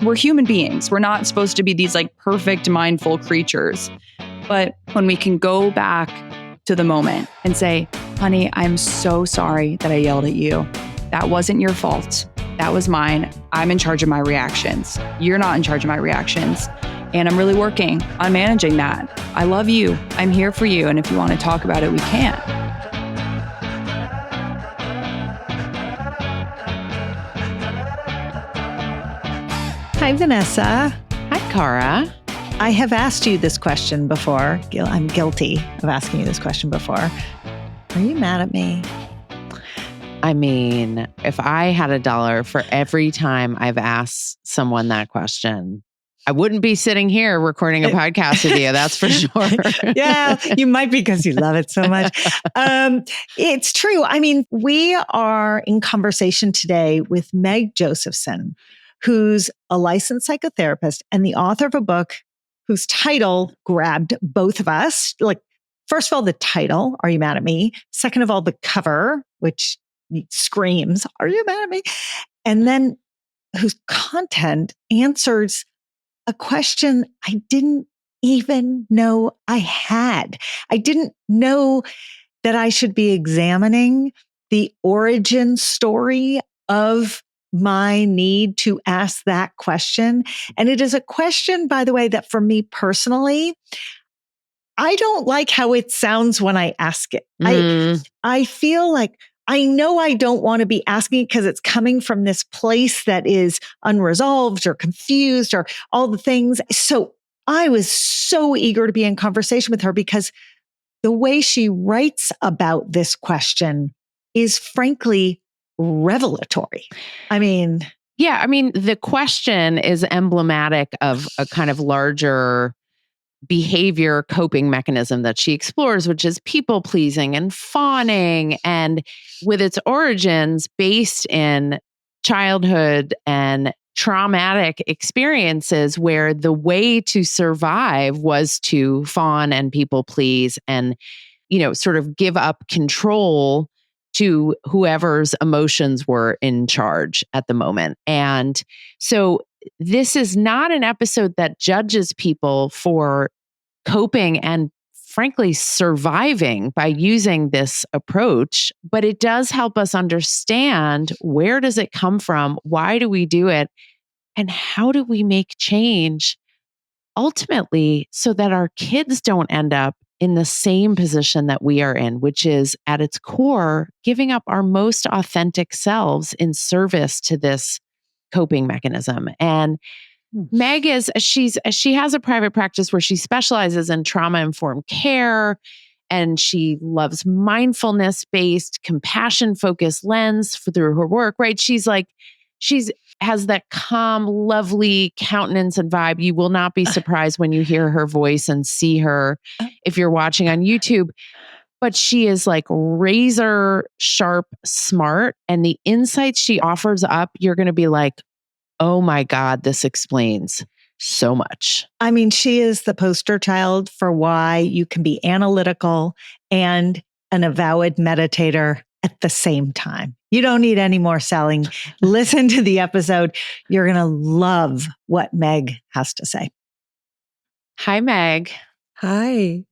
we're human beings. We're not supposed to be these like perfect, mindful creatures. But when we can go back to the moment and say, honey, I'm so sorry that I yelled at you. That wasn't your fault. That was mine. I'm in charge of my reactions. You're not in charge of my reactions. And I'm really working on managing that. I love you. I'm here for you. And if you want to talk about it, we can. Hi, Vanessa. Hi, Cara. I have asked you this question before. I'm guilty of asking you this question before. Are you mad at me? I mean, if I had $1 for every time I've asked someone that question, I wouldn't be sitting here recording a podcast with you. That's for sure. Yeah, you might be because you love it so much. It's true. I mean, we are in conversation today with Meg Josephson, who's a licensed psychotherapist and the author of a book whose title grabbed both of us. Like, first of all, the title, Are You Mad at Me? Second of all, the cover, which screams, Are you mad at me? And then whose content answers a question I didn't even know I had. I didn't know that I should be examining the origin story of my need to ask that question. And it is a question, by the way, that for me personally, I don't like how it sounds when I ask it. I feel like I know I don't want to be asking it because it's coming from this place that is unresolved or confused or all the things. So I was so eager to be in conversation with her because the way she writes about this question is frankly revelatory. I mean, the question is emblematic of a kind of larger behavior coping mechanism that she explores, which is people pleasing and fawning, and with its origins based in childhood and traumatic experiences where the way to survive was to fawn and people please and, sort of give up control to whoever's emotions were in charge at the moment. And so this is not an episode that judges people for coping and frankly surviving by using this approach, but it does help us understand, where does it come from? Why do we do it? And how do we make change ultimately so that our kids don't end up in the same position that we are in, which is at its core, giving up our most authentic selves in service to this coping mechanism. And Meg she has a private practice where she specializes in trauma-informed care, and she loves mindfulness-based, compassion-focused lens through her work, right? She's has that calm, lovely countenance and vibe. You will not be surprised when you hear her voice and see her if you're watching on YouTube. But she is like razor sharp, smart, and the insights she offers up, you're going to be like, oh my God, this explains so much. I mean, she is the poster child for why you can be analytical and an avowed meditator at the same time. You don't need any more selling. Listen to the episode. You're going to love what Meg has to say. Hi, Meg. Hi.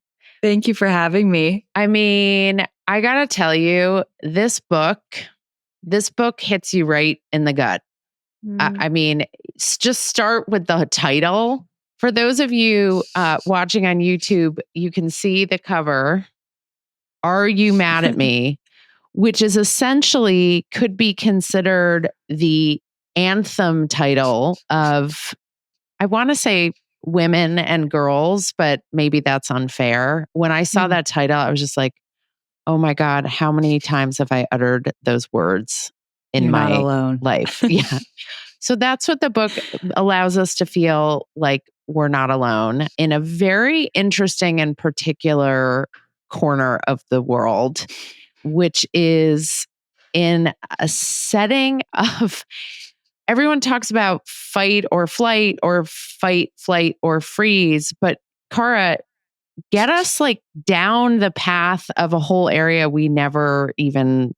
Thank you for having me. I mean, I got to tell you, this book hits you right in the gut. I mean, just start with the title. For those of you watching on YouTube, you can see the cover, Are You Mad at Me? Which is essentially could be considered the anthem title of, I want to say women and girls, but maybe that's unfair. When I saw that title, I was just like, oh my God, how many times have I uttered those words in my life? Yeah. So that's what the book allows us to feel like we're not alone in a very interesting and particular corner of the world, which is in a setting of, everyone talks about fight or flight or fight, flight or freeze. But Cara, get us like down the path of a whole area we never even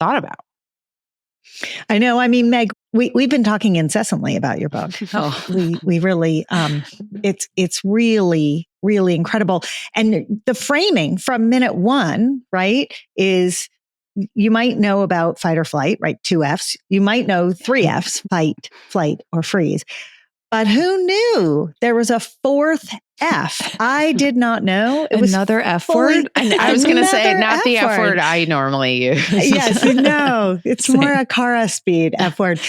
thought about. I know. I mean, Meg, we've been talking incessantly about your book. Oh. We really, it's really, really incredible. And the framing from minute one, right, is you might know about fight or flight, right? 2 Fs. You might know 3 Fs, fight, flight, or freeze. But who knew there was a 4th F? I did not know. It was Another F word? I was going to say, another not the F F word I normally use. Yes, no, it's more a Cara speed F word.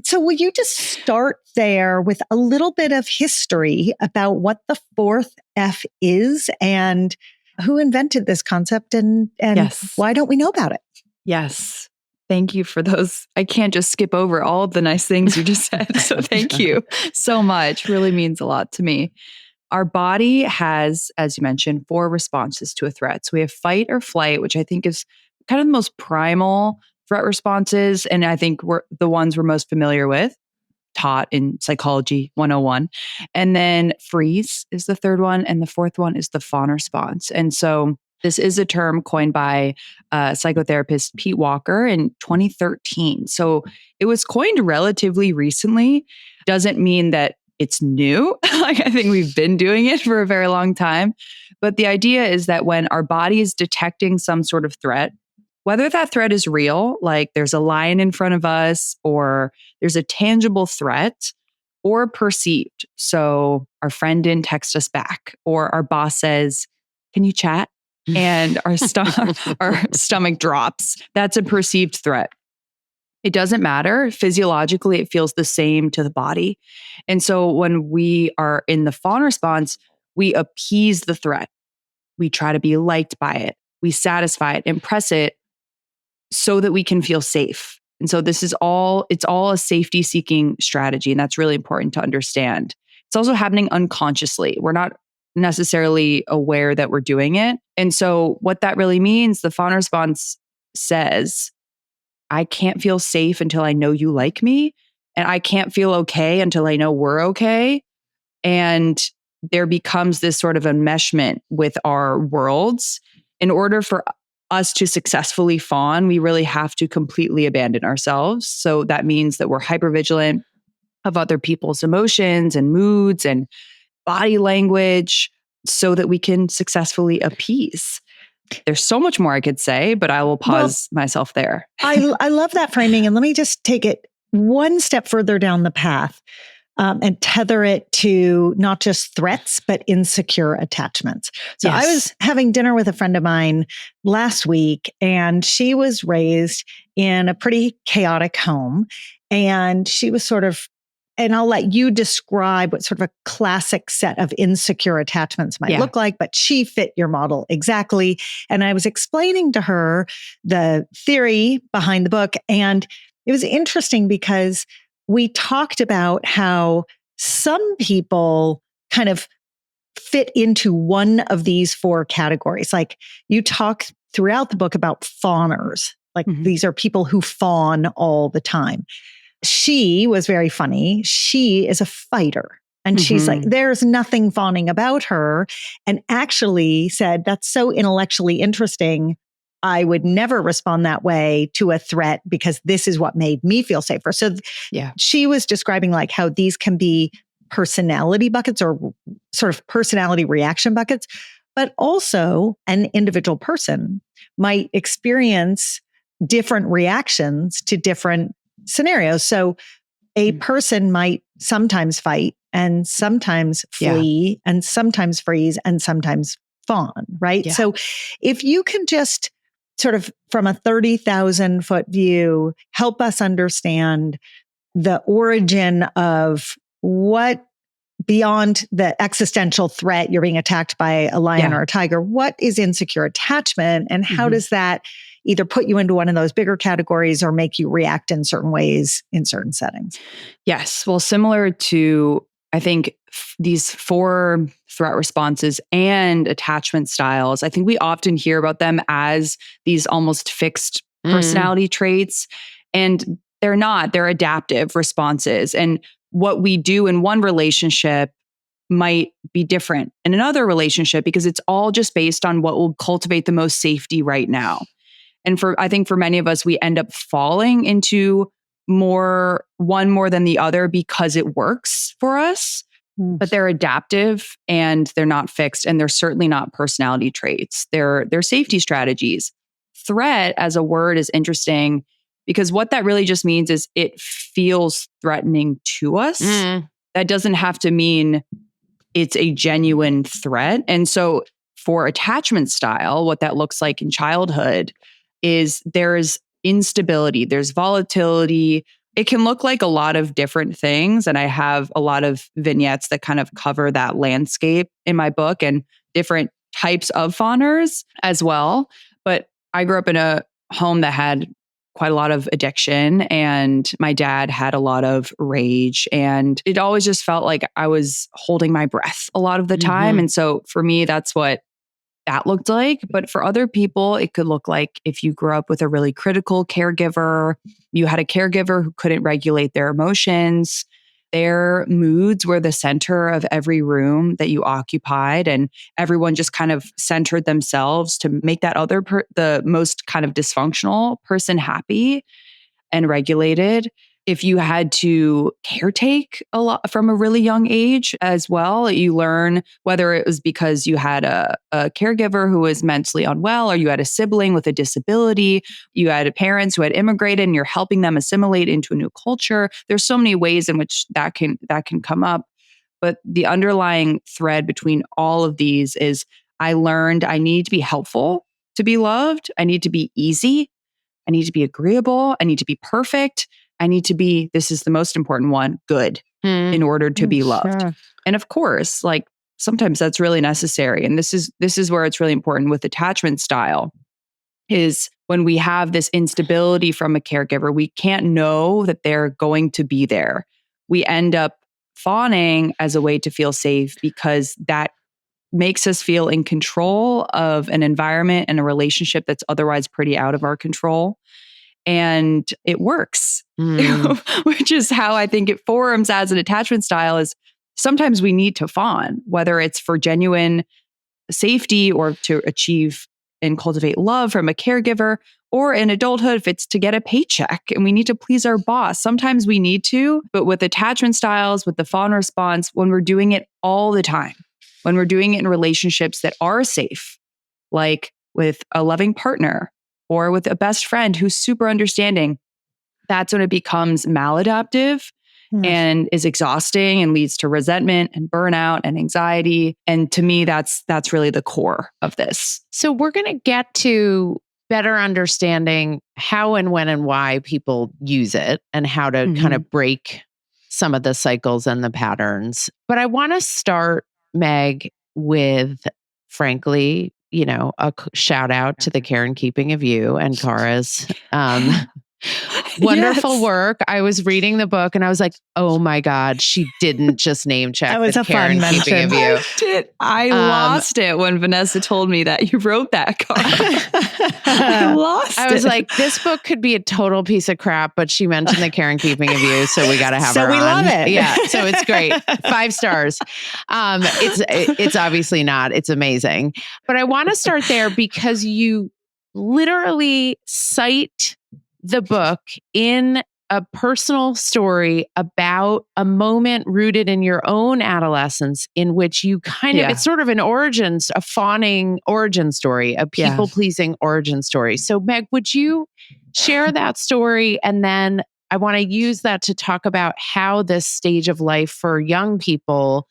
So will you just start there with a little bit of history about what the 4th F is and who invented this concept and Yes. why don't we know about it? Yes. Thank you for those. I can't just skip over all of the nice things you just said. So thank you so much. Really means a lot to me. Our body has, as you mentioned, 4 responses to a threat. So we have fight or flight, which I think is kind of the most primal threat responses. And I think we're the ones we're most familiar with, taught in Psychology 101. And then freeze is the 3rd one. And the 4th one is the fawn response. And so this is a term coined by psychotherapist Pete Walker in 2013. So it was coined relatively recently. Doesn't mean that it's new. I think we've been doing it for a very long time. But the idea is that when our body is detecting some sort of threat, whether that threat is real, like there's a lion in front of us, or there's a tangible threat, or perceived. So our friend didn't text us back, or our boss says, "Can you chat?" And our stomach drops. That's a perceived threat. It doesn't matter. Physiologically, it feels the same to the body. And so when we are in the fawn response, we appease the threat. We try to be liked by it. We satisfy it, impress it so that we can feel safe. And so it's all a safety seeking strategy. And that's really important to understand. It's also happening unconsciously. We're not necessarily aware that we're doing it. And so what that really means, the fawn response says, I can't feel safe until I know you like me. And I can't feel okay until I know we're okay. And there becomes this sort of enmeshment with our worlds. In order for us to successfully fawn, we really have to completely abandon ourselves. So that means that we're hypervigilant of other people's emotions and moods and body language so that we can successfully appease. There's so much more I could say, but I will pause myself there. I love that framing. And let me just take it one step further down the path and tether it to not just threats, but insecure attachments. So Yes. I was having dinner with a friend of mine last week, and she was raised in a pretty chaotic home. And she was sort of, and I'll let you describe what sort of a classic set of insecure attachments might look like, but she fit your model exactly. And I was explaining to her the theory behind the book. And it was interesting because we talked about how some people kind of fit into one of these 4 categories. Like you talk throughout the book about fawners, like these are people who fawn all the time. She was very funny. She is a fighter. And she's like, there's nothing fawning about her. And actually said, that's so intellectually interesting. I would never respond that way to a threat because this is what made me feel safer. So she was describing like how these can be personality buckets or sort of personality reaction buckets, but also an individual person might experience different reactions to different scenarios. So a person might sometimes fight and sometimes flee and sometimes freeze and sometimes fawn, right? Yeah. So if you can just sort of from a 30,000 foot view, help us understand the origin of what beyond the existential threat, you're being attacked by a lion or a tiger, what is insecure attachment and how does that either put you into one of those bigger categories or make you react in certain ways in certain settings? Yes. Well, similar to, I think, these 4 threat responses and attachment styles, I think we often hear about them as these almost fixed personality traits. And they're not, they're adaptive responses. And what we do in one relationship might be different in another relationship because it's all just based on what will cultivate the most safety right now. And I think for many of us, we end up falling into one more than the other because it works for us, but they're adaptive and they're not fixed. And they're certainly not personality traits. They're safety strategies. Threat as a word is interesting because what that really just means is it feels threatening to us. That doesn't have to mean it's a genuine threat. And so for attachment style, what that looks like in childhood is there's instability, there's volatility. It can look like a lot of different things. And I have a lot of vignettes that kind of cover that landscape in my book and different types of fawners as well. But I grew up in a home that had quite a lot of addiction, and my dad had a lot of rage, and it always just felt like I was holding my breath a lot of the time. And so for me, that's what that looked like. But for other people, it could look like if you grew up with a really critical caregiver, you had a caregiver who couldn't regulate their emotions. Their moods were the center of every room that you occupied, and everyone just kind of centered themselves to make that the most kind of dysfunctional person happy and regulated. If you had to caretake a lot from a really young age as well, you learn whether it was because you had a caregiver who was mentally unwell, or you had a sibling with a disability, you had parents who had immigrated and you're helping them assimilate into a new culture. There's so many ways in which that can come up. But the underlying thread between all of these is I learned I need to be helpful to be loved. I need to be easy. I need to be agreeable. I need to be perfect. I need to be, this is the most important one, good in order to be loved. Sure. And of course, like sometimes that's really necessary. And this is where it's really important with attachment style is when we have this instability from a caregiver, we can't know that they're going to be there. We end up fawning as a way to feel safe because that makes us feel in control of an environment and a relationship that's otherwise pretty out of our control. And it works, which is how I think it forms as an attachment style is sometimes we need to fawn, whether it's for genuine safety or to achieve and cultivate love from a caregiver, or in adulthood, if it's to get a paycheck and we need to please our boss. Sometimes we need to, but with attachment styles, with the fawn response, when we're doing it all the time, when we're doing it in relationships that are safe, like with a loving partner, or with a best friend who's super understanding, that's when it becomes maladaptive and is exhausting and leads to resentment and burnout and anxiety. And to me, that's really the core of this. So we're going to get to better understanding how and when and why people use it and how to kind of break some of the cycles and the patterns. But I want to start, Meg, with, frankly, a shout out to the care and keeping of you and Cara's wonderful work. I was reading the book and I was like, oh my God, she didn't just name check. That was a care fun and mention. keeping of you. I lost it when Vanessa told me that you wrote that, Cara. I lost it. I was like, this book could be a total piece of crap, but she mentioned the care and keeping of you, so we got to have her on. So we love it. Yeah, so it's great. 5 stars. It's obviously not. It's amazing. But I want to start there because you literally cite the book in a personal story about a moment rooted in your own adolescence in which you kind of, it's sort of a fawning origin story, a people-pleasing origin story. So Meg, would you share that story? And then I want to use that to talk about how this stage of life for young people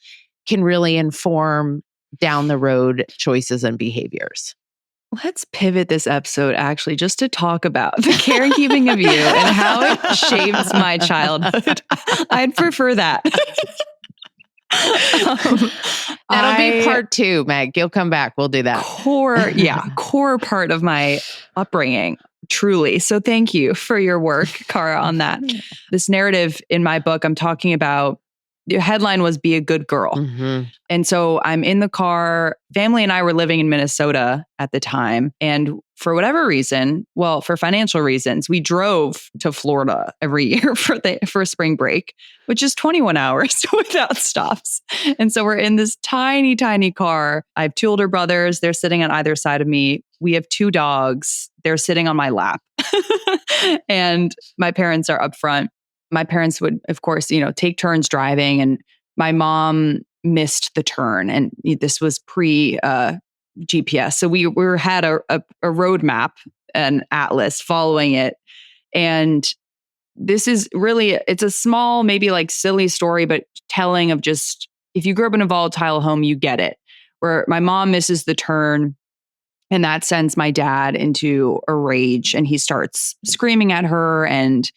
can really inform down the road choices and behaviors. Let's pivot this episode actually just to talk about the care and keeping of you and how it shapes my childhood. I'd prefer that. That'll be part 2, Meg. You'll come back. We'll do that. Core part of my upbringing, truly. So thank you for your work, Cara, on that. This narrative in my book, I'm talking about the headline was Be a Good Girl. Mhm. And so I'm in the car. Family and I were living in Minnesota at the time. And for whatever reason, well, for financial reasons, we drove to Florida every year for spring break, which is 21 hours without stops. And so we're in this tiny, tiny car. I have 2 older brothers. They're sitting on either side of me. We have 2 dogs. They're sitting on my lap. And my parents are up front. My parents would, of course, take turns driving, and my mom missed the turn, and this was pre GPS. So we had a road map, an atlas following it. And this is really, it's a small, maybe like silly story, but telling of just, if you grew up in a volatile home, you get it, where my mom misses the turn. And that sends my dad into a rage, and he starts screaming at her and,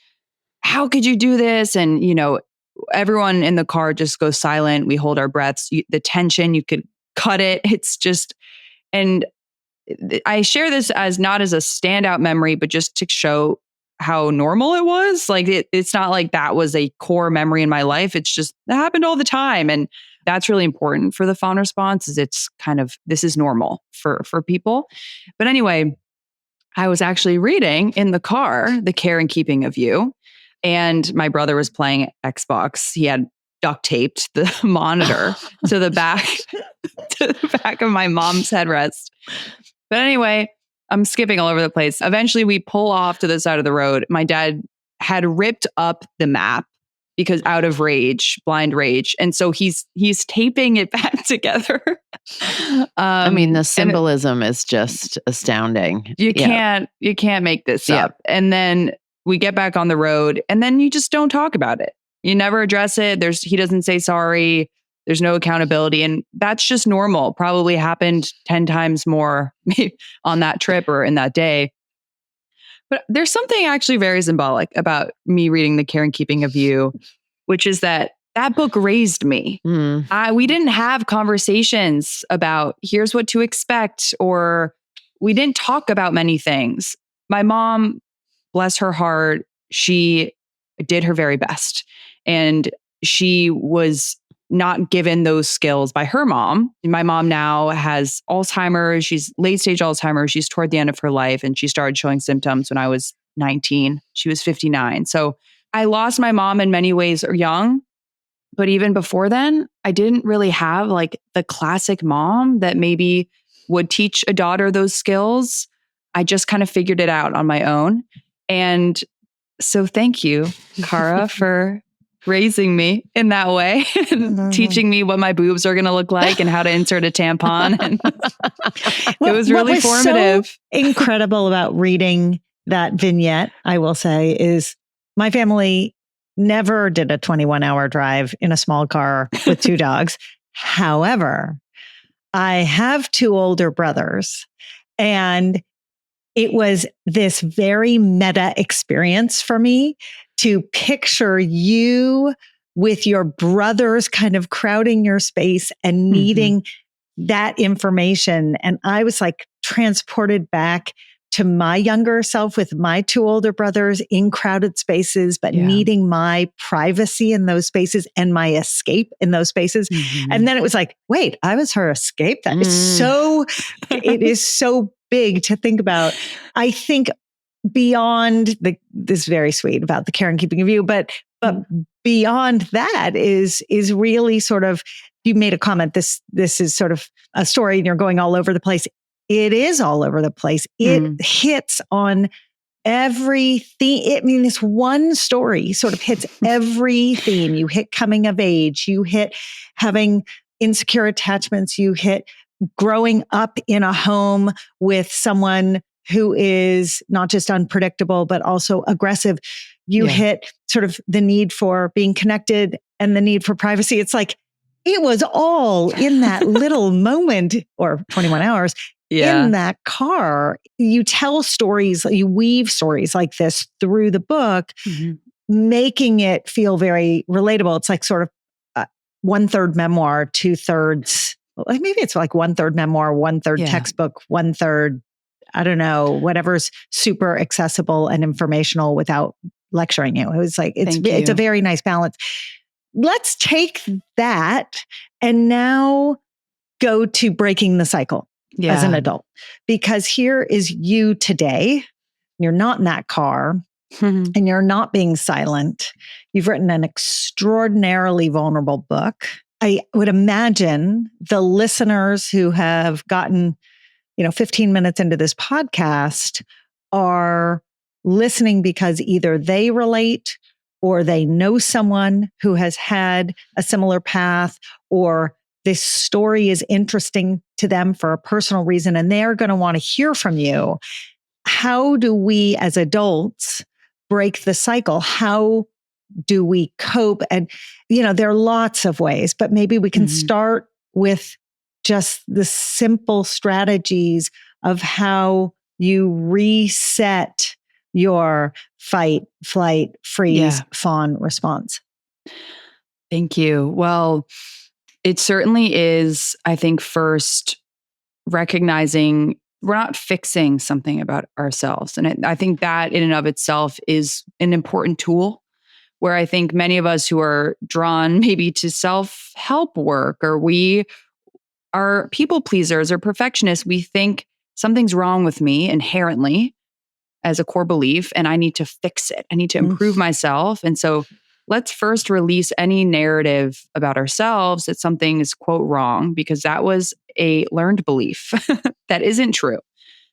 how could you do this? And, everyone in the car just goes silent. We hold our breaths. The tension, you could cut it. It's just, and I share this as not as a standout memory, but just to show how normal it was. Like it's not like that was a core memory in my life. It's just, that happened all the time. And that's really important for the fawn response, is it's kind of, this is normal for people. But anyway, I was actually reading in the car, The Care and Keeping of You. And my brother was playing Xbox. He had duct taped the monitor to the back of my mom's headrest. But anyway, I'm skipping all over the place. Eventually, we pull off to the side of the road. My dad had ripped up the map because out of rage, blind rage, and so he's taping it back together. The symbolism is just astounding. You can't make this up. And then we get back on the road, and then you just don't talk about it. You never address it. He doesn't say sorry. There's no accountability. And that's just normal. Probably happened 10 times more on that trip or in that day. But there's something actually very symbolic about me reading The Care and Keeping of You, which is that book raised me. We didn't have conversations about here's what to expect, or we didn't talk about many things. My mom, bless her heart, she did her very best. And she was not given those skills by her mom. My mom now has Alzheimer's. She's late stage Alzheimer's. She's toward the end of her life, and she started showing symptoms when I was 19. She was 59. So I lost my mom in many ways young. But even before then, I didn't really have like the classic mom that maybe would teach a daughter those skills. I just kind of figured it out on my own. And so thank you, Cara, for raising me in that way, and teaching me what my boobs are going to look like and how to insert a tampon. And it was really formative. So incredible about reading that vignette, I will say, is my family never did a 21-hour drive in a small car with 2 dogs. However, I have 2 older brothers, and it was this very meta experience for me to picture you with your brothers kind of crowding your space and needing that information. And I was like transported back to my younger self with my 2 older brothers in crowded spaces, but needing my privacy in those spaces and my escape in those spaces. And then it was like, wait, I was her escape? That is so, it is so big to think about. I think beyond this very sweet about the care and keeping of you, but beyond that is really sort of, you made a comment, this is sort of a story and you're going all over the place. It is all over the place. It hits on every theme. I mean, this one story sort of hits every theme. You hit coming of age, you hit having insecure attachments, you hit growing up in a home with someone who is not just unpredictable, but also aggressive. You hit sort of the need for being connected and the need for privacy. It's like, it was all in that little moment, or 21 hours in that car. You tell stories, you weave stories like this through the book, making it feel very relatable. It's like sort of 1/3 memoir, 2/3, maybe it's like 1/3 memoir, 1/3 textbook, 1/3, I don't know, whatever's super accessible and informational without lecturing you. It was like, it's a very nice balance. let's take that and now go to breaking the cycle as an adult, because here is you today. You're not in that car and you're not being silent. You've written an extraordinarily vulnerable book. I would imagine the listeners who have gotten, 15 minutes into this podcast are listening because either they relate or they know someone who has had a similar path, or this story is interesting to them for a personal reason, and they're going to want to hear from you. How do we as adults break the cycle? How do we cope? And, there are lots of ways, but maybe we can start with just the simple strategies of how you reset your fight, flight, freeze, fawn response. Thank you. Well, it certainly is, I think, first recognizing we're not fixing something about ourselves. And I think that in and of itself is an important tool, where I think many of us who are drawn maybe to self-help work, or we are people pleasers or perfectionists, we think something's wrong with me inherently as a core belief, and I need to fix it. I need to improve myself. And so let's first release any narrative about ourselves that something is, quote, wrong, because that was a learned belief that isn't true.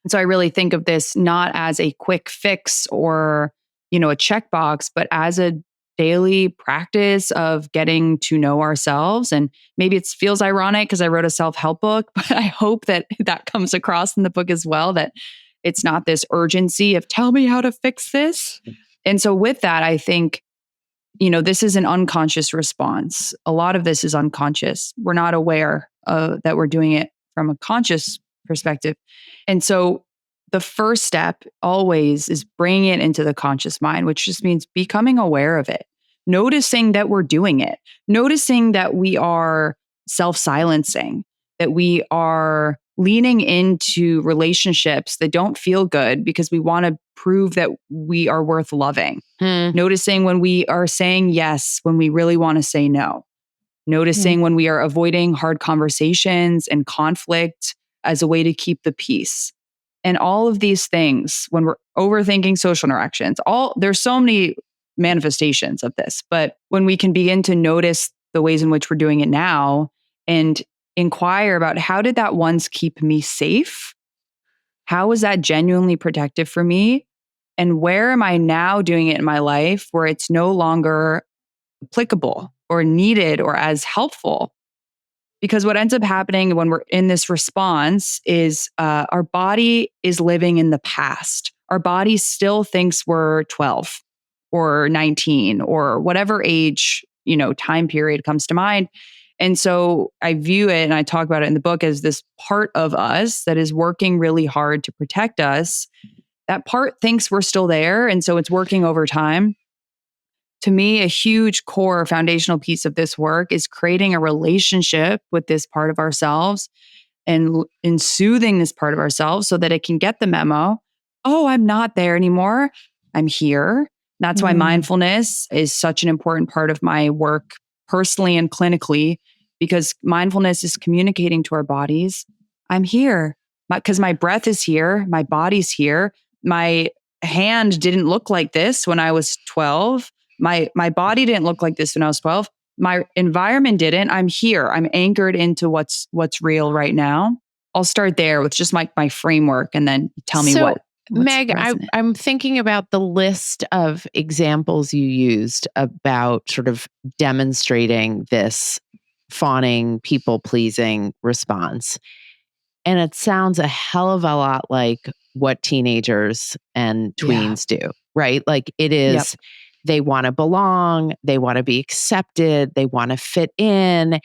And so I really think of this not as a quick fix or, a checkbox, but as a daily practice of getting to know ourselves. And maybe it feels ironic because I wrote a self-help book, but I hope that comes across in the book as well, that it's not this urgency of tell me how to fix this. And so with that, I think, this is an unconscious response. A lot of this is unconscious. We're not aware that we're doing it from a conscious perspective. And so the first step always is bringing it into the conscious mind, which just means becoming aware of it, noticing that we're doing it, noticing that we are self-silencing, that we are leaning into relationships that don't feel good because we want to prove that we are worth loving. Noticing when we are saying yes, when we really want to say no. Noticing when we are avoiding hard conversations and conflict as a way to keep the peace. And all of these things, when we're overthinking social interactions, there's so many manifestations of this. But when we can begin to notice the ways in which we're doing it now and inquire about how did that once keep me safe? How was that genuinely protective for me? And where am I now doing it in my life where it's no longer applicable or needed or as helpful? Because what ends up happening when we're in this response is our body is living in the past. Our body still thinks we're 12 or 19 or whatever age, time period comes to mind. And so I view it, and I talk about it in the book, as this part of us that is working really hard to protect us. That part thinks we're still there. And so it's working over time. To me, a huge core foundational piece of this work is creating a relationship with this part of ourselves and soothing this part of ourselves so that it can get the memo. Oh, I'm not there anymore. I'm here. That's why mindfulness is such an important part of my work personally and clinically, because mindfulness is communicating to our bodies. I'm here because my breath is here. My body's here. My hand didn't look like this when I was 12. My body didn't look like this when I was 12. My environment didn't. I'm here. I'm anchored into what's real right now. I'll start there with just my framework, and then tell me what's Meg, resonant. I'm thinking about the list of examples you used about sort of demonstrating this fawning, people-pleasing response. And it sounds a hell of a lot like what teenagers and tweens do, right? Like it is, they want to belong, they want to be accepted, they want to fit in,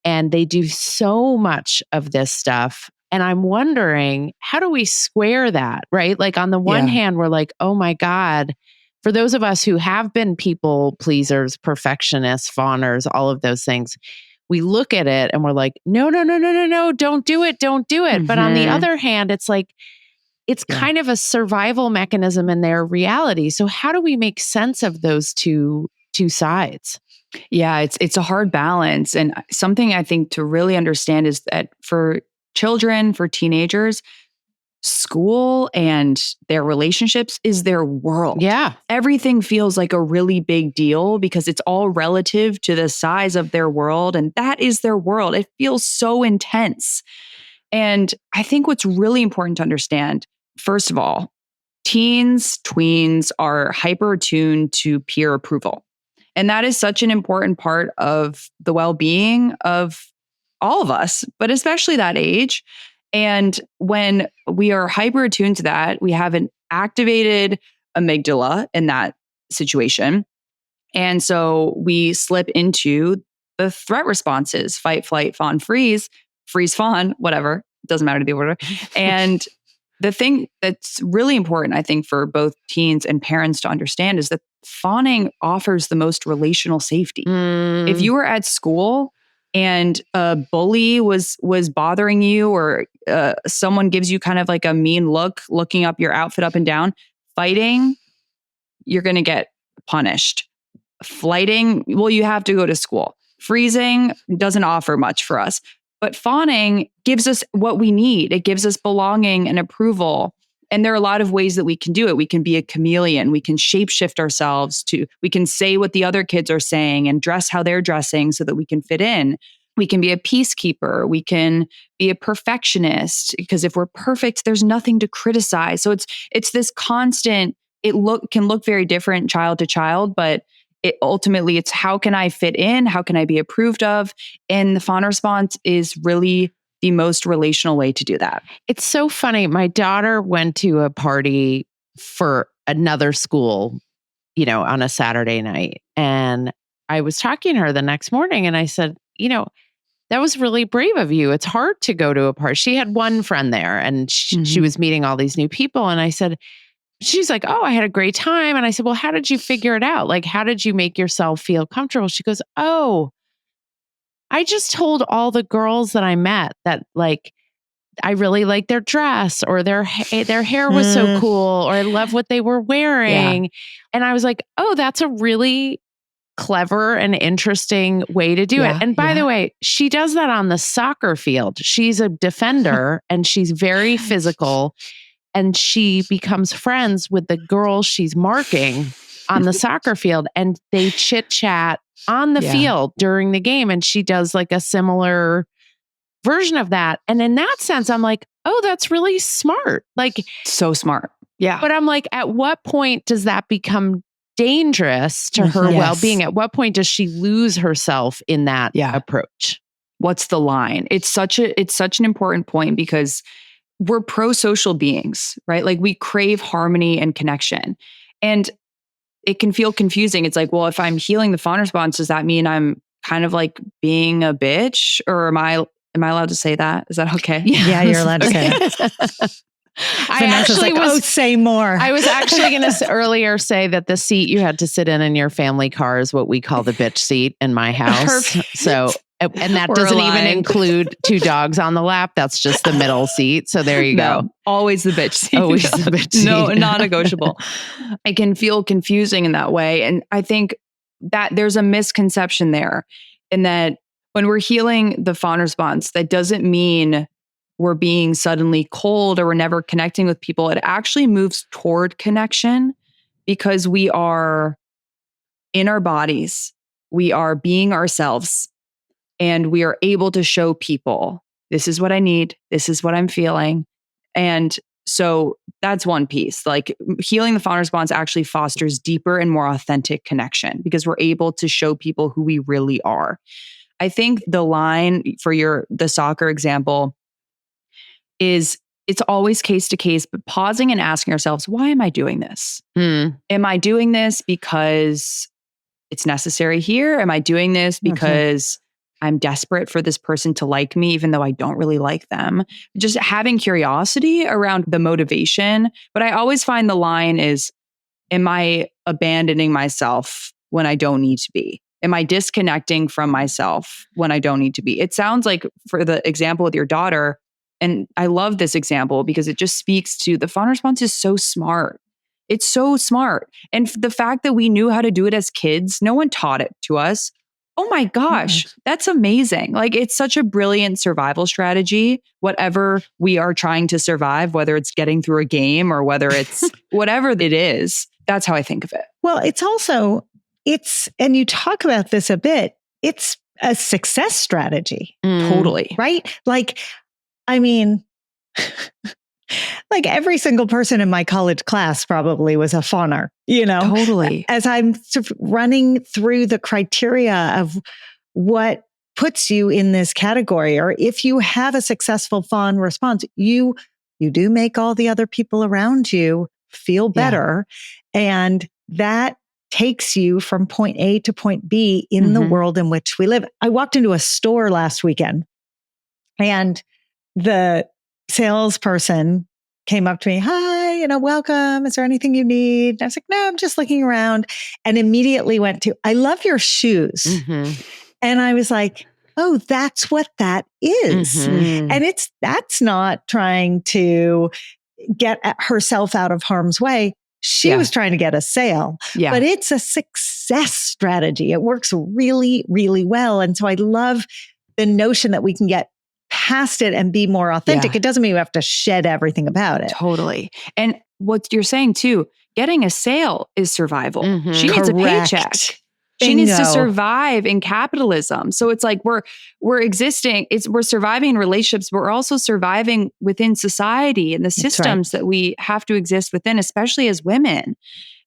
and they do so much of this stuff. And I'm wondering, how do we square that, right? Like on the one hand, we're like, oh my God, for those of us who have been people pleasers, perfectionists, fawners, all of those things, we look at it and we're like, no, don't do it. But on the other hand, it's like, it's kind of a survival mechanism in their reality. So how do we make sense of those two sides? Yeah, it's a hard balance. And something I think to really understand is that for children, for teenagers, school and their relationships is their world. Yeah. Everything feels like a really big deal because it's all relative to the size of their world. And that is their world. It feels so intense. And I think what's really important to understand, first of all, teens, tweens are hyper attuned to peer approval. And that is such an important part of the well-being of all of us, but especially that age. And when we are hyper attuned to that, we have an activated amygdala in that situation. And so we slip into the threat responses: fight, flight, fawn, freeze, fawn, whatever. It doesn't matter the order. And the thing that's really important, I think, for both teens and parents to understand is that fawning offers the most relational safety. If you were at school and a bully was bothering you, or someone gives you kind of like a mean look, looking up your outfit up and down, fighting, you're going to get punished. Flighting, well, you have to go to school. Freezing doesn't offer much for us. But fawning gives us what we need. It gives us belonging and approval. And there are a lot of ways that we can do it. We can be a chameleon. We can shapeshift ourselves we can say what the other kids are saying and dress how they're dressing so that we can fit in. We can be a peacekeeper. We can be a perfectionist, because if we're perfect, there's nothing to criticize. So it's this constant, can look very different child to child, but ultimately it's how can I fit in? How can I be approved of? And the fawn response is really the most relational way to do that. It's so funny. My daughter went to a party for another school, on a Saturday night. And I was talking to her the next morning and I said, that was really brave of you. It's hard to go to a party. She had one friend there and she was meeting all these new people. And I said, she's like, oh, I had a great time. And I said, well, how did you figure it out? Like, how did you make yourself feel comfortable? She goes, oh, I just told all the girls that I met that, like, I really liked their dress, or their hair was so cool, or I love what they were wearing. Yeah. And I was like, oh, that's a really clever and interesting way to do it. And by the way, she does that on the soccer field. She's a defender and she's very physical. And she becomes friends with the girl she's marking on the soccer field, and they chit chat on the field during the game. And she does like a similar version of that. And in that sense, I'm like, oh, that's really smart. Like, so smart. Yeah. But I'm like, at what point does that become dangerous to her well-being? At what point does she lose herself in that approach? What's the line? It's such an important point, because we're pro-social beings, right? Like, we crave harmony and connection. And it can feel confusing. It's like, well, if I'm healing the fawn response, does that mean I'm kind of like being a bitch? Or am I allowed to say that? Is that okay? Yeah, you're allowed to say that. Vanessa's like, say more. I was actually going to earlier say that the seat you had to sit in your family car is what we call the bitch seat in my house. Perfect. So, and that doesn't even include two dogs on the lap. That's just the middle seat. So there you go. Always the bitch seat. Always the bitch seat. No, non-negotiable. It can feel confusing in that way. And I think that there's a misconception there, in that when we're healing the fawn response, that doesn't mean we're being suddenly cold or we're never connecting with people. It actually moves toward connection, because we are in our bodies, we are being ourselves, and we are able to show people, this is what I need, this is what I'm feeling. And so that's one piece. Like, healing the fawn response actually fosters deeper and more authentic connection, because we're able to show people who we really are. I think the line for the soccer example is, it's always case to case, but pausing and asking ourselves, why am I doing this? Am I doing this because it's necessary here? Am I doing this because I'm desperate for this person to like me, even though I don't really like them? Just having curiosity around the motivation. But I always find the line is, am I abandoning myself when I don't need to be? Am I disconnecting from myself when I don't need to be? It sounds like, for the example with your daughter, and I love this example because it just speaks to the fawn response is so smart. It's so smart. And the fact that we knew how to do it as kids, no one taught it to us. Oh my gosh, that's amazing. Like, it's such a brilliant survival strategy, whatever we are trying to survive, whether it's getting through a game or whether it's whatever it is. That's how I think of it. Well, it's also, and you talk about this a bit, it's a success strategy. Totally. Right? Like, I mean, like every single person in my college class probably was a fawner, Totally. As I'm sort of running through the criteria of what puts you in this category, or if you have a successful fawn response, you do make all the other people around you feel better. And that takes you from point A to point B in the world in which we live. I walked into a store last weekend and the salesperson came up to me, hi, welcome. Is there anything you need? And I was like, no, I'm just looking around, and immediately went to, I love your shoes. And I was like, oh, that's what that is. And that's not trying to get herself out of harm's way. She was trying to get a sale, but it's a success strategy. It works really, really well. And so I love the notion that we can get past it and be more authentic. Yeah. It doesn't mean you have to shed everything about it. Totally. And what you're saying too, getting a sale is survival. She needs a paycheck. She needs to survive in capitalism. So it's like we're existing, we're surviving in relationships, but we're also surviving within society and the systems that we have to exist within, especially as women.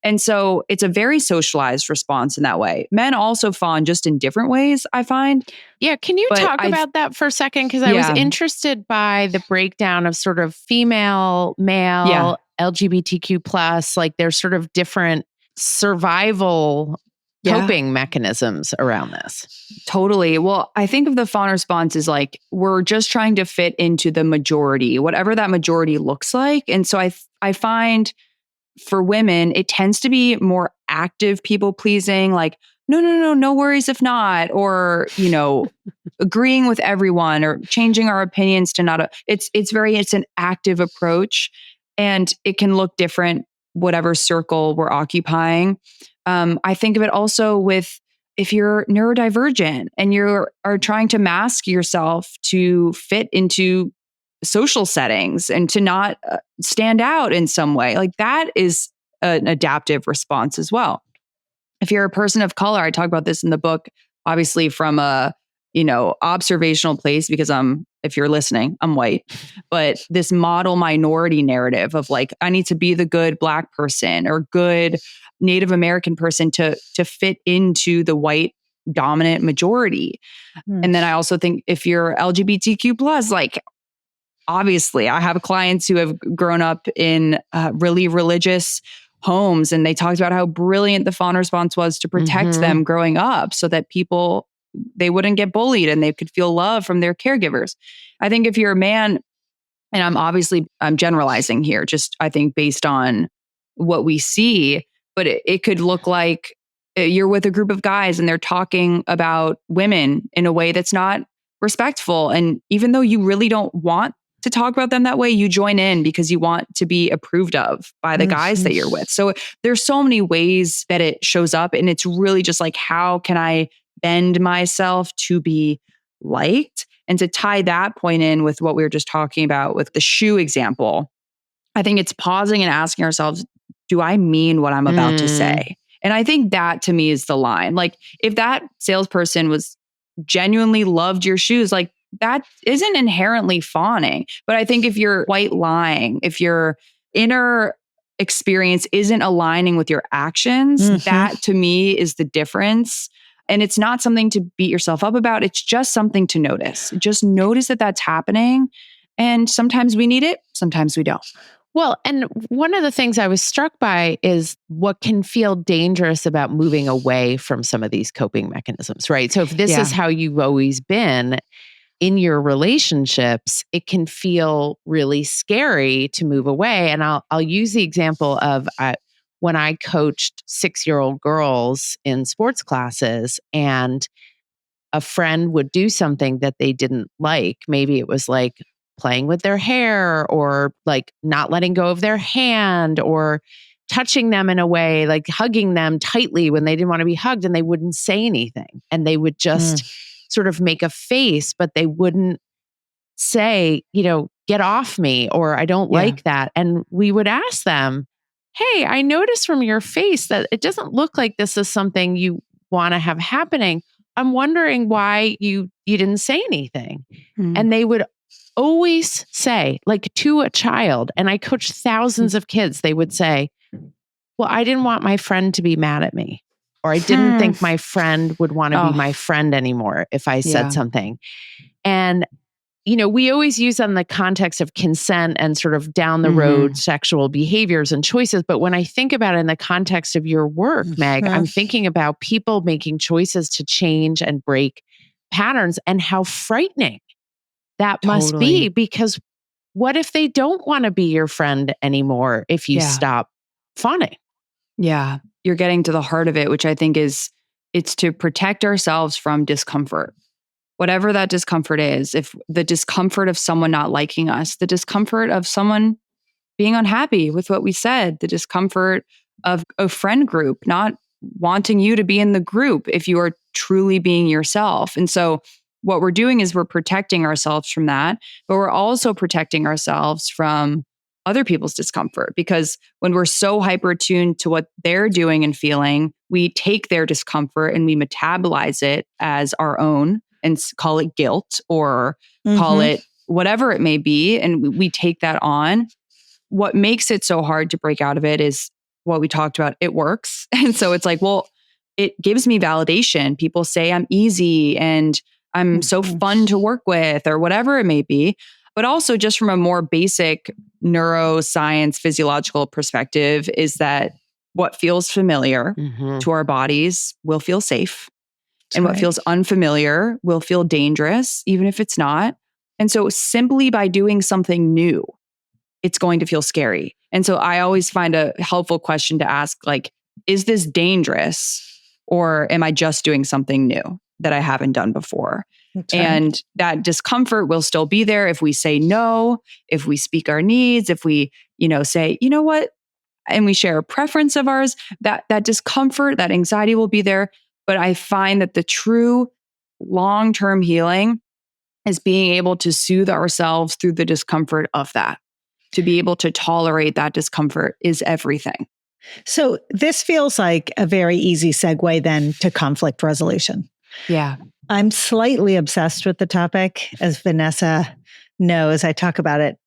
And so it's a very socialized response in that way. Men also fawn just in different ways, I find. Yeah. Can you talk about that for a second? Because I was interested by the breakdown of sort of female, male, LGBTQ plus, like there's sort of different survival coping mechanisms around this. Totally. Well, I think of the fawn response as like, we're just trying to fit into the majority, whatever that majority looks like. And so I find for women, it tends to be more active people pleasing, like, no worries if not, or, agreeing with everyone or changing our opinions to not, it's an active approach, and it can look different, whatever circle we're occupying. I think of it also with if you're neurodivergent and are trying to mask yourself to fit into social settings and to not stand out in some way, like that is an adaptive response as well. If you're a person of color, I talk about this in the book, obviously from a, observational place, because if you're listening, I'm white, but this model minority narrative of like, I need to be the good Black person or good Native American person to fit into the white dominant majority. And then I also think if you're LGBTQ plus, like, obviously, I have clients who have grown up in really religious homes, and they talked about how brilliant the fawn response was to protect them growing up so that they wouldn't get bullied and they could feel love from their caregivers. I think if you're a man, and I'm generalizing here, just I think based on what we see, but it could look like you're with a group of guys and they're talking about women in a way that's not respectful. And even though you really don't want to talk about them that way, you join in because you want to be approved of by the guys that you're with. So there's so many ways that it shows up, and it's really just like, how can I bend myself to be liked? And to tie that point in with what we were just talking about with the shoe example, I think it's pausing and asking ourselves, do I mean what I'm about to say? And I think that to me is the line. Like, if that salesperson was genuinely loved your shoes, like, that isn't inherently fawning. But I think if you're white lying, if your inner experience isn't aligning with your actions, that to me is the difference. And it's not something to beat yourself up about. It's just something to notice. Just notice that that's happening. And sometimes we need it, sometimes we don't. Well, and one of the things I was struck by is what can feel dangerous about moving away from some of these coping mechanisms, right? So if this is how you've always been in your relationships, it can feel really scary to move away. And I'll use the example of when I coached 6-year-old girls in sports classes, and a friend would do something that they didn't like. Maybe it was like playing with their hair, or like not letting go of their hand, or touching them in a way, like hugging them tightly when they didn't want to be hugged, and they wouldn't say anything. And they would just sort of make a face, but they wouldn't say, get off me, or I don't like that. And we would ask them, hey, I noticed from your face that it doesn't look like this is something you want to have happening. I'm wondering why you didn't say anything. And they would always say, like to a child, and I coached thousands of kids, they would say, well, I didn't want my friend to be mad at me, or I didn't think my friend would want to be my friend anymore if I said something. And, we always use on the context of consent and sort of down the road sexual behaviors and choices. But when I think about it in the context of your work, Meg, I'm thinking about people making choices to change and break patterns, and how frightening that must be, because what if they don't want to be your friend anymore if you stop fawning? Yeah. You're getting to the heart of it, which I think it's to protect ourselves from discomfort. Whatever that discomfort is, if the discomfort of someone not liking us, the discomfort of someone being unhappy with what we said, the discomfort of a friend group not wanting you to be in the group if you are truly being yourself. And so what we're doing is we're protecting ourselves from that, but we're also protecting ourselves from other people's discomfort, because when we're so hyper attuned to what they're doing and feeling, we take their discomfort and we metabolize it as our own and call it guilt or call it whatever it may be. And we take that on. What makes it so hard to break out of it is what we talked about. It works. And so it's like, well, it gives me validation. People say I'm easy and I'm so fun to work with, or whatever it may be. But also just from a more basic neuroscience, physiological perspective, is that what feels familiar to our bodies will feel safe. And what feels unfamiliar will feel dangerous, even if it's not. And so simply by doing something new, it's going to feel scary. And so I always find a helpful question to ask, like, is this dangerous, or am I just doing something new that I haven't done before? And that discomfort will still be there if we say no, if we speak our needs, if we, say, you know what, and we share a preference of ours, that discomfort, that anxiety will be there. But I find that the true long-term healing is being able to soothe ourselves through the discomfort of that. To be able to tolerate that discomfort is everything. So this feels like a very easy segue then to conflict resolution. Yeah. I'm slightly obsessed with the topic, as Vanessa knows. I talk about it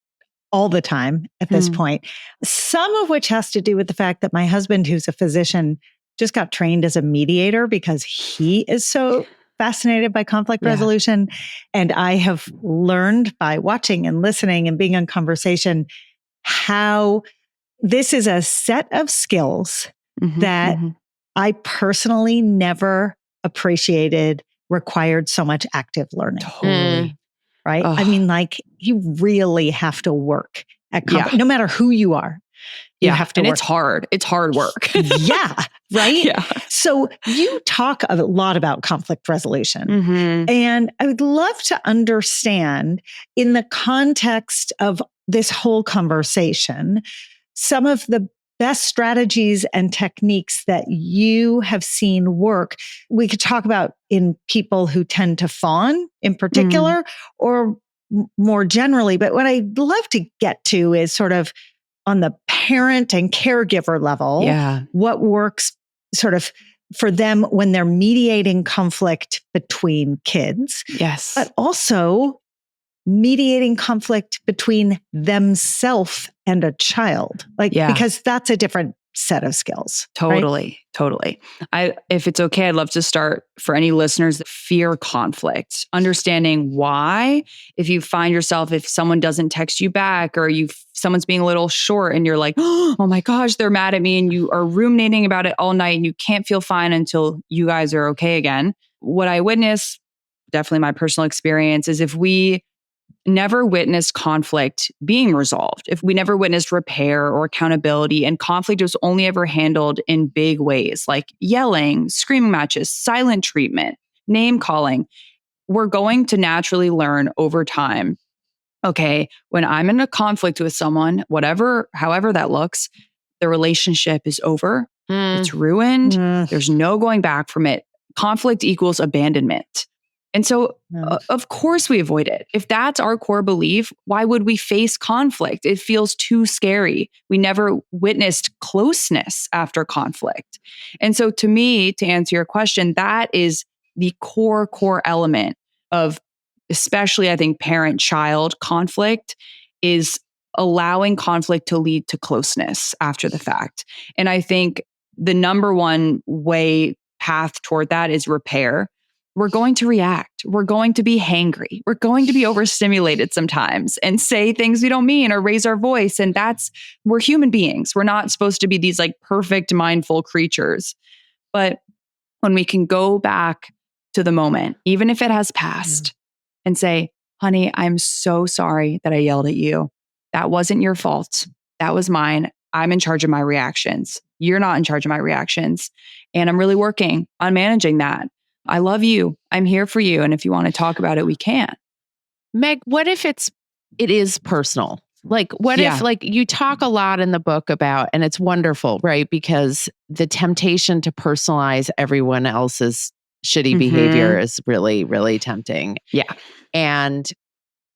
all the time at this point. Some of which has to do with the fact that my husband, who's a physician, just got trained as a mediator because he is so fascinated by conflict resolution. And I have learned by watching and listening and being in conversation how this is a set of skills that I personally never appreciated required so much active learning. Totally. Right? I mean, like, you really have to work at no matter who you are. You have to work. It's hard. It's hard work. Yeah. Right? Yeah. So you talk a lot about conflict resolution. And I would love to understand, in the context of this whole conversation, some of the best strategies and techniques that you have seen work. We could talk about in people who tend to fawn in particular, or more generally. But what I'd love to get to is sort of on the parent and caregiver level, what works sort of for them when they're mediating conflict between kids. Yes. But also mediating conflict between themselves and a child. Because that's a different set of skills. Totally. Right? Totally. If it's okay, I'd love to start, for any listeners that fear conflict, understanding why. If you find yourself, if someone doesn't text you back, or someone's being a little short and you're like, oh my gosh, they're mad at me, and you are ruminating about it all night and you can't feel fine until you guys are okay again. What I witness, definitely my personal experience, is if we never witnessed conflict being resolved, if we never witnessed repair or accountability, and conflict was only ever handled in big ways like yelling, screaming matches, silent treatment, name calling, we're going to naturally learn over time, okay, when I'm in a conflict with someone, however that looks, the relationship is over. It's ruined. There's no going back from it. Conflict equals abandonment. And so, of course, we avoid it. If that's our core belief, why would we face conflict? It feels too scary. We never witnessed closeness after conflict. And so, to me, to answer your question, that is the core element of, especially, I think, parent-child conflict is allowing conflict to lead to closeness after the fact. And I think the number one path toward that is repair. We're going to react. We're going to be hangry. We're going to be overstimulated sometimes and say things we don't mean or raise our voice. And we're human beings. We're not supposed to be these like perfect, mindful creatures. But when we can go back to the moment, even if it has passed, and say, honey, I'm so sorry that I yelled at you. That wasn't your fault. That was mine. I'm in charge of my reactions. You're not in charge of my reactions. And I'm really working on managing that. I love you. I'm here for you. And if you want to talk about it, we can. Meg, what if it is personal? Like, what if, like, you talk a lot in the book about, and it's wonderful, right? Because the temptation to personalize everyone else's shitty behavior is really, really tempting. Yeah. And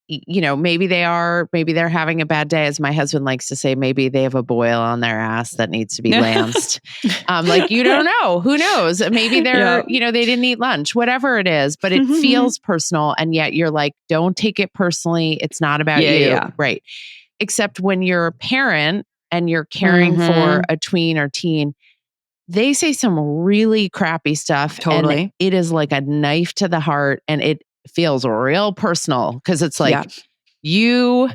maybe they're having a bad day. As my husband likes to say, maybe they have a boil on their ass that needs to be lanced. Like, you don't know. Who knows? Maybe they're, they didn't eat lunch, whatever it is, but it feels personal. And yet you're like, don't take it personally. It's not about you. Yeah. Right. Except when you're a parent and you're caring for a tween or teen, they say some really crappy stuff. Totally. And it is like a knife to the heart, and it feels real personal because it's like you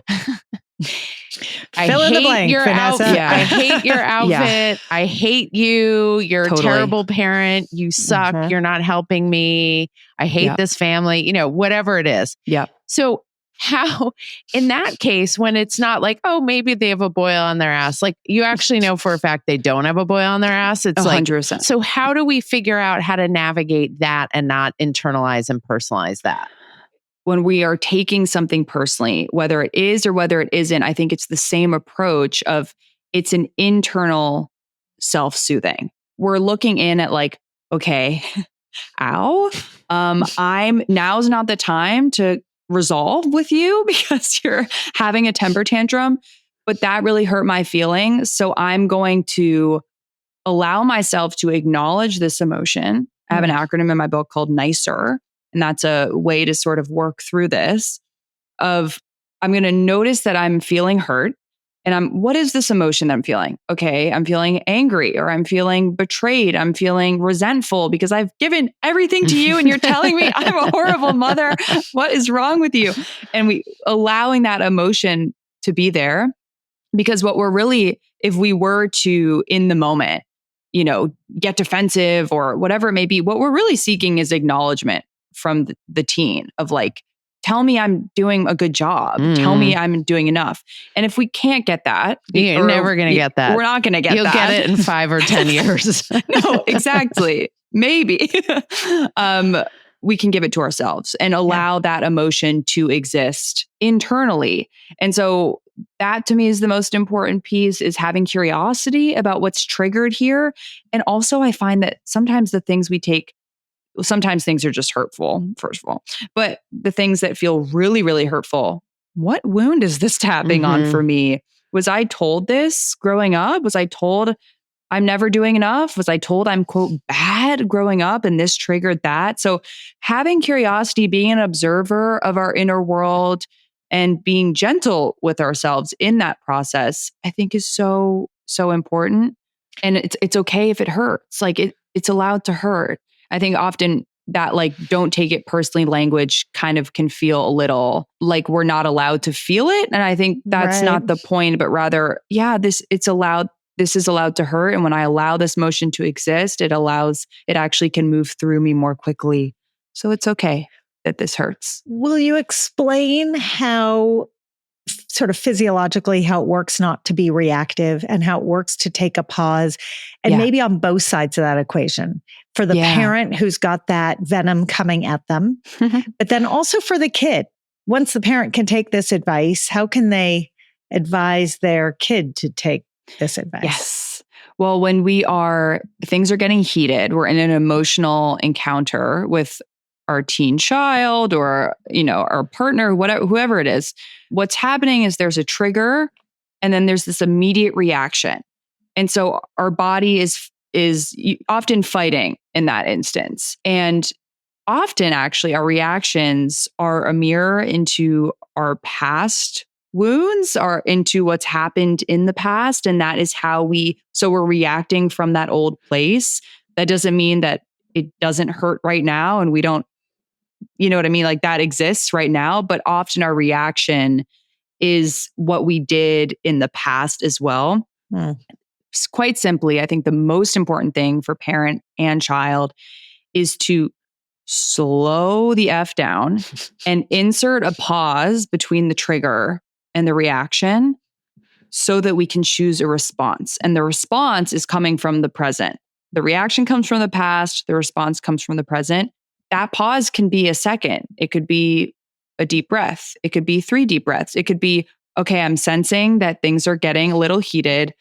fill in the blank, your Vanessa. outfit. I hate your outfit. Yeah. I hate you. You're a terrible parent. You suck. You're not helping me. I hate this family, whatever it is. Yeah. So how, in that case, when it's not like, oh, maybe they have a boil on their ass, like you actually know for a fact they don't have a boil on their ass. It's 100%. like, so how do we figure out how to navigate that and not internalize and personalize that? When we are taking something personally, whether it is or whether it isn't, I think it's the same approach of it's an internal self-soothing. We're looking in at like, okay, ow, now's not the time to resolve with you because you're having a temper tantrum, but that really hurt my feelings. So I'm going to allow myself to acknowledge this emotion. I have an acronym in my book called NICER, and that's a way to sort of work through this of I'm going to notice that I'm feeling hurt. And what is this emotion that I'm feeling? Okay, I'm feeling angry, or I'm feeling betrayed. I'm feeling resentful because I've given everything to you and you're telling me I'm a horrible mother. What is wrong with you? And we allowing that emotion to be there, because what we're really, if we were to in the moment, get defensive or whatever it may be, what we're really seeking is acknowledgement from the teen of like, tell me I'm doing a good job. Tell me I'm doing enough. And if we can't get that, you're never going to get that. We're not going to get You'll that. You'll get it in 5 or 10 years. No, exactly. Maybe. We can give it to ourselves and allow that emotion to exist internally. And so that to me is the most important piece, is having curiosity about what's triggered here. And also I find that sometimes the things we take, sometimes things are just hurtful, first of all, but the things that feel really, really hurtful, what wound is this tapping on for me? Was I told this growing up? Was I told I'm never doing enough? Was I told I'm, quote, bad growing up and this triggered that? So having curiosity, being an observer of our inner world and being gentle with ourselves in that process, I think is so, so important. And it's okay if it hurts. Like it's allowed to hurt. I think often that like, don't take it personally language kind of can feel a little like we're not allowed to feel it. And I think that's not the point, but rather, this is allowed to hurt. And when I allow this motion to exist, it actually can move through me more quickly. So it's okay that this hurts. Will you explain how sort of physiologically how it works not to be reactive and how it works to take a pause, and maybe on both sides of that equation, for the parent who's got that venom coming at them, but then also for the kid. Once the parent can take this advice, how can they advise their kid to take this advice? Yes. Well, when things are getting heated, we're in an emotional encounter with our teen child or, our partner, whatever, whoever it is, what's happening is there's a trigger and then there's this immediate reaction. And so our body is often fighting in that instance. And often actually our reactions are a mirror into our past wounds, or into what's happened in the past. And that is so we're reacting from that old place. That doesn't mean that it doesn't hurt right now and we don't, you know what I mean? Like that exists right now, but often our reaction is what we did in the past as well. Quite simply, I think the most important thing for parent and child is to slow the F down and insert a pause between the trigger and the reaction so that we can choose a response. And the response is coming from the present. The reaction comes from the past. The response comes from the present. That pause can be a second. It could be a deep breath. It could be 3 deep breaths. It could be, okay, I'm sensing that things are getting a little heated.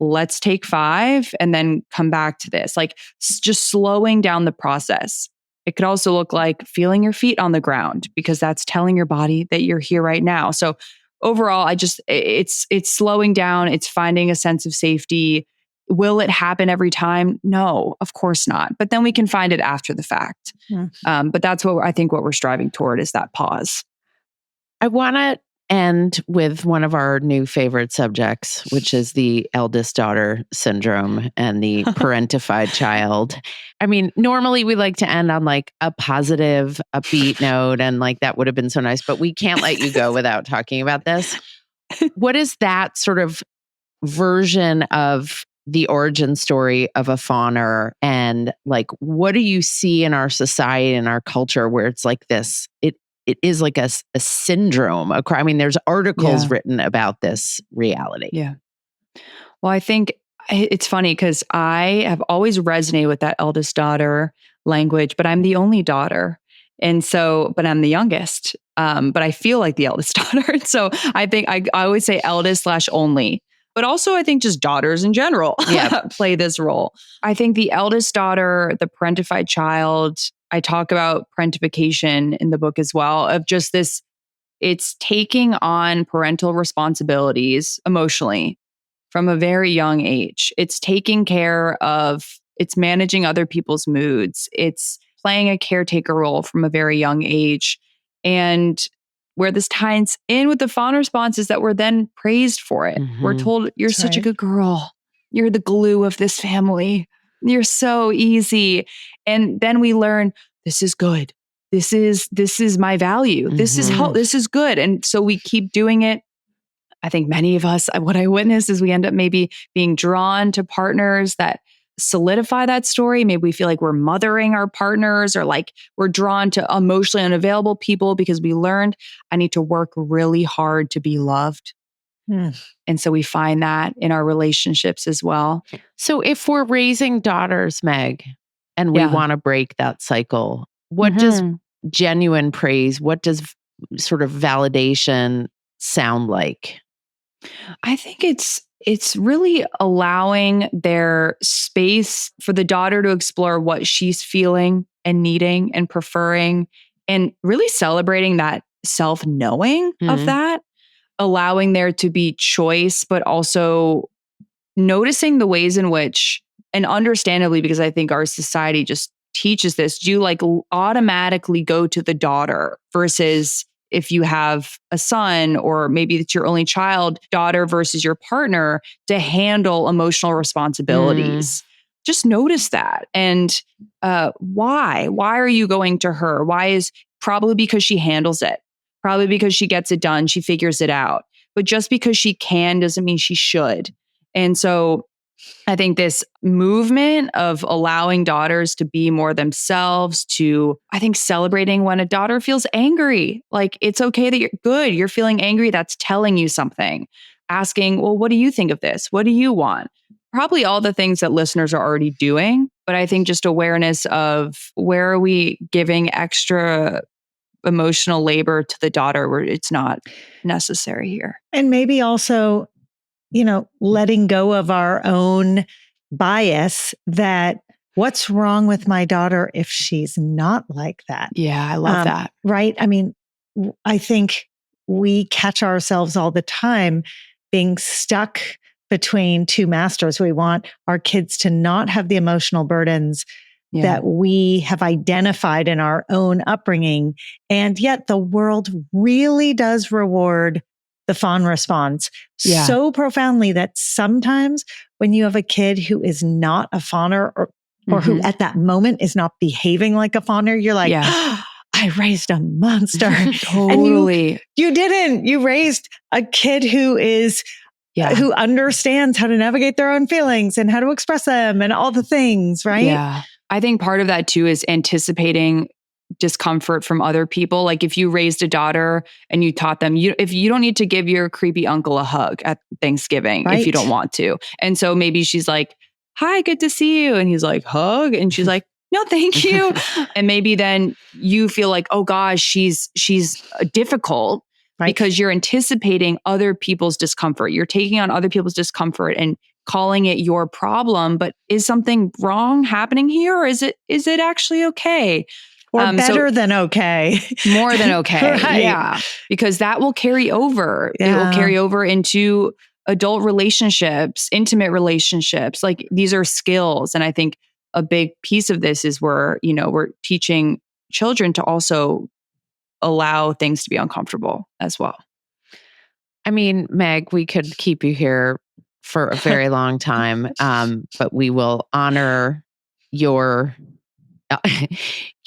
Let's take 5 and then come back to this. Like just slowing down the process. It could also look like feeling your feet on the ground because that's telling your body that you're here right now. So overall, it's slowing down. It's finding a sense of safety. Will it happen every time? No, of course not. But then we can find it after the fact. But that's what I think what we're striving toward is that pause. I want to end with one of our new favorite subjects, which is the eldest daughter syndrome and the parentified child. I mean, normally we like to end on like a positive, upbeat note, and like that would have been so nice, but we can't let you go without talking about this. What is that sort of version of the origin story of a fawner? And like, what do you see in our society and our culture where it's like this? It is like a syndrome. I mean, there's articles written about this reality. Yeah. Well, I think it's funny because I have always resonated with that eldest daughter language, but I'm the only daughter. And so, but I'm the youngest. But I feel like the eldest daughter. So I think I always say eldest/only. But also, I think just daughters in general play this role. I think the eldest daughter, the parentified child, I talk about parentification in the book as well, of just this, it's taking on parental responsibilities emotionally from a very young age. It's taking care of, it's managing other people's moods. It's playing a caretaker role from a very young age. And where this ties in with the fawn response is that we're then praised for it. We're told, you're such a good girl. You're the glue of this family. You're so easy. And then we learn, this is good. This is my value. This is good. And so we keep doing it. I think many of us, what I witness is we end up maybe being drawn to partners that solidify that story. Maybe we feel like we're mothering our partners, or like we're drawn to emotionally unavailable people because we learned I need to work really hard to be loved. And so we find that in our relationships as well. So if we're raising daughters, Meg, and we want to break that cycle, what does genuine praise, what does sort of validation sound like? I think it's really allowing their space for the daughter to explore what she's feeling and needing and preferring, and really celebrating that self-knowing of that, allowing there to be choice, but also noticing the ways in which, and understandably, because I think our society just teaches this, do you like automatically go to the daughter versus if you have a son, or maybe it's your only child, daughter versus your partner, to handle emotional responsibilities. Just notice that. And why? Why are you going to her? Why is probably because she handles it. Probably because she gets it done. She figures it out. But just because she can doesn't mean she should. And so I think this movement of allowing daughters to be more themselves, to, I think, celebrating when a daughter feels angry. Like, it's okay that you're good. You're feeling angry. That's telling you something. Asking, well, what do you think of this? What do you want? Probably all the things that listeners are already doing. But I think just awareness of where are we giving extra emotional labor to the daughter where it's not necessary here. And maybe also letting go of our own bias that what's wrong with my daughter if she's not like that? Yeah, I love that. Right? I mean, I think we catch ourselves all the time being stuck between two masters. We want our kids to not have the emotional burdens that we have identified in our own upbringing. And yet the world really does reward the fawn response so profoundly that sometimes when you have a kid who is not a fawner or who at that moment is not behaving like a fawner, you're like, I raised a monster. Totally. And you didn't. You raised a kid who is who understands how to navigate their own feelings and how to express them and all the things, right? Yeah. I think part of that too is anticipating discomfort from other people. Like if you raised a daughter and you taught them, if you don't need to give your creepy uncle a hug at Thanksgiving if you don't want to. And so maybe she's like, hi, good to see you. And he's like, hug. And she's like, no, thank you. And maybe then you feel like, oh gosh, she's difficult because you're anticipating other people's discomfort. You're taking on other people's discomfort and calling it your problem. But is something wrong happening here? Or is it actually okay? Or better than okay. More than okay. Right. Yeah. Because that will carry over. Yeah. It will carry over into adult relationships, intimate relationships. Like these are skills. And I think a big piece of this is we're teaching children to also allow things to be uncomfortable as well. I mean, Meg, we could keep you here for a very long time, but we will honor your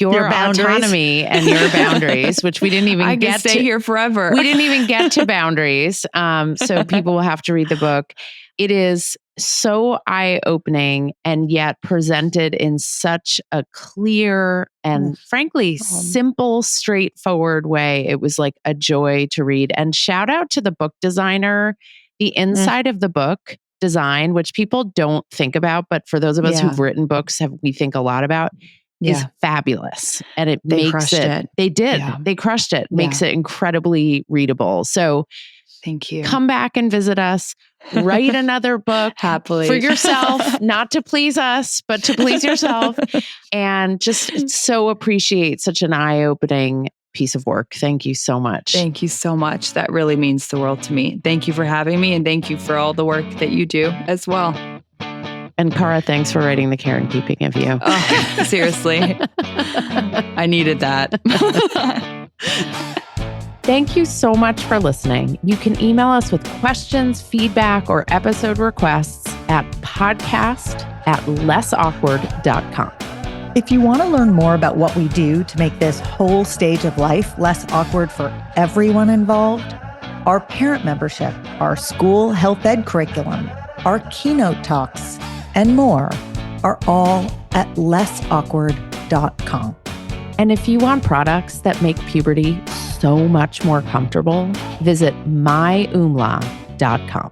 autonomy and your boundaries, which we didn't even get to. Stay here forever. We didn't even get to boundaries. So people will have to read the book. It is so eye-opening and yet presented in such a clear and frankly simple, straightforward way. It was like a joy to read. And shout out to the book designer. The inside of the book design, which people don't think about, but for those of us who've written books, we think a lot about, is fabulous. And they crushed it. They did. Yeah. They crushed it. Makes it incredibly readable. So thank you. Come back and visit us. Write another book happily for yourself, not to please us, but to please yourself. And just so appreciate such an eye-opening piece of work. Thank you so much. Thank you so much. That really means the world to me. Thank you for having me. And thank you for all the work that you do as well. And Cara, thanks for writing The Care and Keeping of You. Oh, seriously. I needed that. Thank you so much for listening. You can email us with questions, feedback, or episode requests at podcast@lessawkward.com. If you want to learn more about what we do to make this whole stage of life less awkward for everyone involved, our parent membership, our school health ed curriculum, our keynote talks, and more are all at lessawkward.com. And if you want products that make puberty so much more comfortable, visit myumla.com.